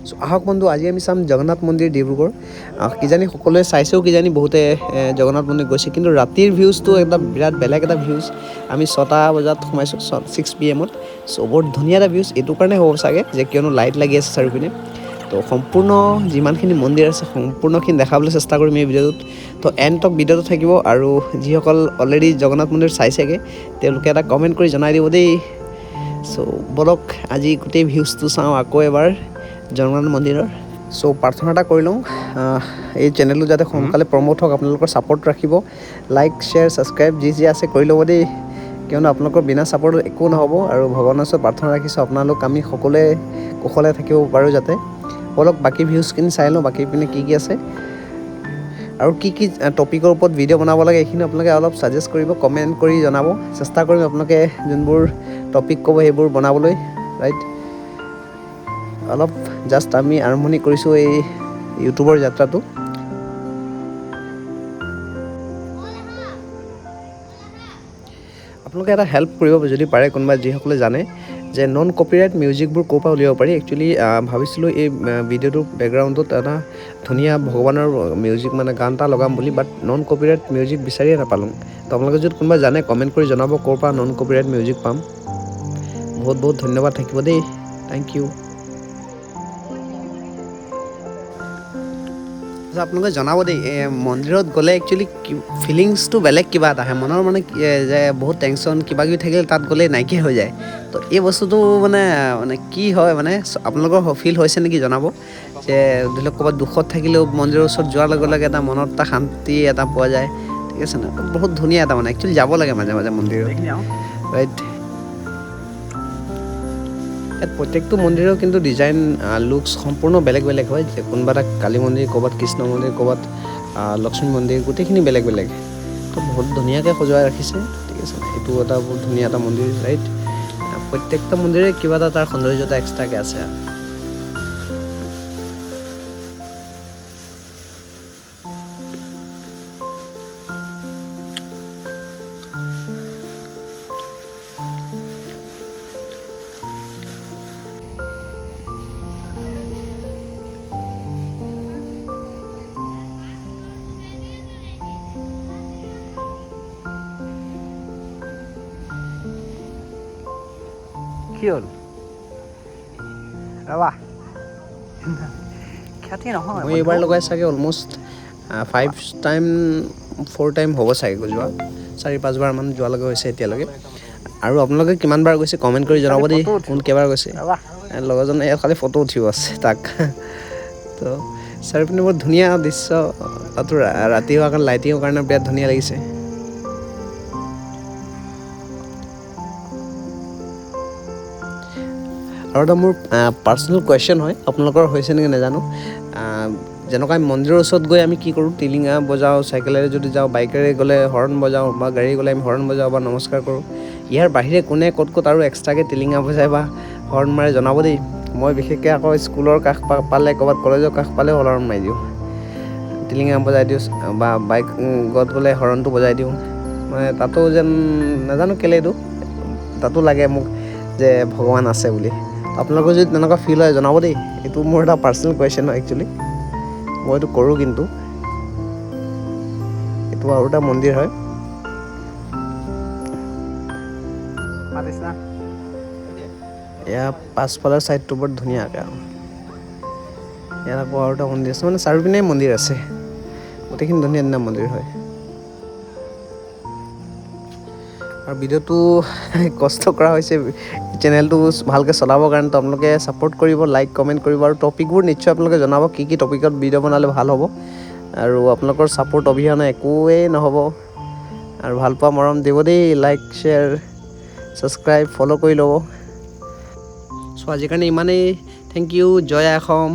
চ' আহক বন্ধু আজি আমি চাম জগন্নাথ মন্দিৰ ডিব্ৰুগড় কিজানি সকলোৱে চাইছেও কিজানি বহুতে জগন্নাথ মন্দিৰ গৈছে কিন্তু ৰাতিৰ ভিউজটো একদম বিৰাট বেলেগ এটা ভিউজ আমি 6টা বজাত সোমাইছোঁ 6 PM চ' বহুত ধুনীয়া এটা ভিউজ এইটো কাৰণে হ'ব চাগে যে কিয়নো লাইট লাগি আছে চাৰিওপিনে তো সম্পূৰ্ণ যিমানখিনি মন্দিৰ আছে সম্পূৰ্ণখিনি দেখাবলৈ চেষ্টা কৰিম এই ভিডিঅ'টোত তো এণ্ড ভিডিঅ'টো থাকিব আৰু যিসকল অলৰেডি জগন্নাথ মন্দিৰ চাইছেগৈ তেওঁলোকে এটা কমেণ্ট কৰি জনাই দিব দেই চ' বলক আজি গোটেই ভিউজটো চাওঁ আকৌ এবাৰ জগন্নাথ মন্দিৰৰ চ' প্ৰাৰ্থনা এটা কৰি লওঁ এই চেনেলটো যাতে সোনকালে প্ৰমোট হওক আপোনালোকৰ ছাপোৰ্ট ৰাখিব লাইক শ্বেয়াৰ ছাবস্ক্ৰাইব যি আছে কৰি ল'ব দেই কিয়নো আপোনালোকৰ বিনা ছাপোৰ্টত একো নহ'ব আৰু ভগৱানৰ ওচৰত প্ৰাৰ্থনা ৰাখিছোঁ আপোনালোক আমি সকলোৱে কুশলে থাকিব পাৰোঁ যাতে বলক বাকী ভিউজখিনি চাই লওঁ বাকী পিনে কি আছে আৰু কি টপিকৰ ওপৰত ভিডিঅ' বনাব লাগে এইখিনি আপোনালোকে অলপ ছাজেষ্ট কৰিব কমেণ্ট কৰি জনাব চেষ্টা কৰিম আপোনালোকে যোনবোৰ টপিক ক'ব সেইবোৰ বনাবলৈ ৰাইট অলপ জাষ্ট আমি আৰম্ভণি কৰিছোঁ এই ইউটিউবৰ যাত্ৰাটো আপোনালোকে এটা হেল্প কৰিব যদি পাৰে কোনোবা যিসকলে জানে যে নন কপিৰাইট মিউজিকবোৰ ক'ৰ পৰা উলিয়াব পাৰি একচুৱেলি ভাবিছিলোঁ এই ভিডিঅ'টোৰ বেকগ্ৰাউণ্ডত এটা ধুনীয়া ভগৱানৰ মিউজিক মানে গান এটা লগাম বুলি বাট নন কপিৰাইট মিউজিক বিচাৰিয়ে নাপালোঁ তো আপোনালোকে যদি কোনোবা জানে কমেণ্ট কৰি জনাব ক'ৰ পৰা নন কপিৰাইট মিউজিক পাম বহুত বহুত ধন্যবাদ থাকিব দেই থেংক ইউ আপোনালোকে জনাব দেই মন্দিৰত গ'লে একচুৱেলি ফিলিংছটো বেলেগ কিবা এটা আহে মনৰ মানে যে বহুত টেনশ্যন কিবা কিবি থাকিলে তাত গ'লে নাইকিয়া হৈ যায় তো এই বস্তুটো মানে কি হয় মানে আপোনালোকৰ ফিল হৈছে নেকি জনাব যে ধৰি লওক ক'ৰবাত দুখত থাকিলেও মন্দিৰৰ ওচৰত যোৱাৰ লগে লগে এটা মনত এটা শান্তি এটা পোৱা যায় ঠিক আছে ন বহুত ধুনীয়া এটা মানে একচুৱেলি যাব লাগে মাজে মাজে মন্দিৰত ৰাইট ইয়াত প্ৰত্যেকটো মন্দিৰৰ কিন্তু ডিজাইন লুকছ সম্পূৰ্ণ বেলেগ বেলেগ হয় কোনোবা এটা কালী মন্দিৰ ক'ৰবাত কৃষ্ণ মন্দিৰ ক'ৰবাত লক্ষ্মী মন্দিৰ গোটেইখিনি বেলেগ বেলেগ তো বহুত ধুনীয়াকৈ সজোৱাই ৰাখিছে ঠিক আছে এইটো এটা বহুত ধুনীয়া এটা মন্দিৰ ৰাইট প্ৰত্যেকটা মন্দিৰে কিবা এটা তাৰ সৌন্দৰ্যতা এক্সট্ৰাকৈ আছে কি হ'ল ৰবা খ্যাতি নহয় মই এইবাৰ লগাই চাগে অলমষ্ট 4 টাইম হ'ব চাগে যোৱা 4-5 বাৰমান যোৱালৈকে হৈছে এতিয়ালৈকে আৰু আপোনালোকে কিমানবাৰ গৈছে কমেণ্ট কৰি জনাব দেই কোন কেইবাৰ গৈছে লগৰজনে ইয়াত খালি ফটো উঠিব আছে তাক তো চাৰিওপিনে বহুত ধুনীয়া দৃশ্য তাতো ৰাতি হোৱাৰ কাৰণে লাইটিঙৰ কাৰণে বিৰাট ধুনীয়া লাগিছে আৰু এটা মোৰ পাৰ্চনেল কুৱেশ্যন হয় আপোনালোকৰ হৈছে নেকি নাজানো যেনেকুৱা আমি মন্দিৰৰ ওচৰত গৈ আমি কি কৰোঁ টিলিঙা বজাওঁ চাইকেলেৰে যদি যাওঁ বাইকেৰে গ'লে হৰ্ণ বজাওঁ বা গাড়ী গ'লে আমি হৰ্ণ বজাওঁ বা নমস্কাৰ কৰোঁ ইয়াৰ বাহিৰে কোনে ক'ত আৰু এক্সট্ৰাকৈ টিলিঙা বজায় বা হৰ্ণ মাৰে জনাব দেই মই বিশেষকৈ আকৌ স্কুলৰ কাষ পালে ক'ৰবাত কলেজৰ কাষ পালে হৰ্ণ মাৰি দিওঁ টিলিঙা বজাই দিওঁ বা বাইকত গ'লে হৰ্ণটো বজাই দিওঁ মানে তাতো যেন নাজানো কেলৈ এইটো তাতো লাগে মোক যে ভগৱান আছে বুলি আপোনালোকৰ যদি তেনেকুৱা ফিল হয় জনাব দেই এইটো মোৰ এটা পাৰ্চনেল কুৱেশ্যন হয় একচুৱেলি মই এইটো কৰোঁ কিন্তু এইটো আৰু এটা মন্দিৰ হয় এয়া পাছফালৰ ছাইডটো বৰ ধুনীয়াকৈ আৰু ইয়াত আকৌ আৰু এটা মন্দিৰ আছে মানে চাৰিওপিনে মন্দিৰ আছে গোটেইখিনি ধুনীয়া ধুনীয়া মন্দিৰ হয় আৰু ভিডিঅ'টো কষ্ট কৰা হৈছে চেনেলটো ভালকৈ চলাবৰ কাৰণে তো আপোনালোকে ছাপোৰ্ট কৰিব লাইক কমেণ্ট কৰিব আৰু টপিকবোৰ নিশ্চয় আপোনালোকে জনাব কি টপিকত ভিডিঅ' বনালে ভাল হ'ব আৰু আপোনালোকৰ ছাপোৰ্ট অবিহনে একোৱেই নহ'ব আৰু ভাল পোৱা মৰম দিব দেই লাইক শ্বেয়াৰ ছাবস্ক্ৰাইব ফ'ল' কৰি ল'ব চ' আজিৰ কাৰণে ইমানেই থেংক ইউ জয় আই অসম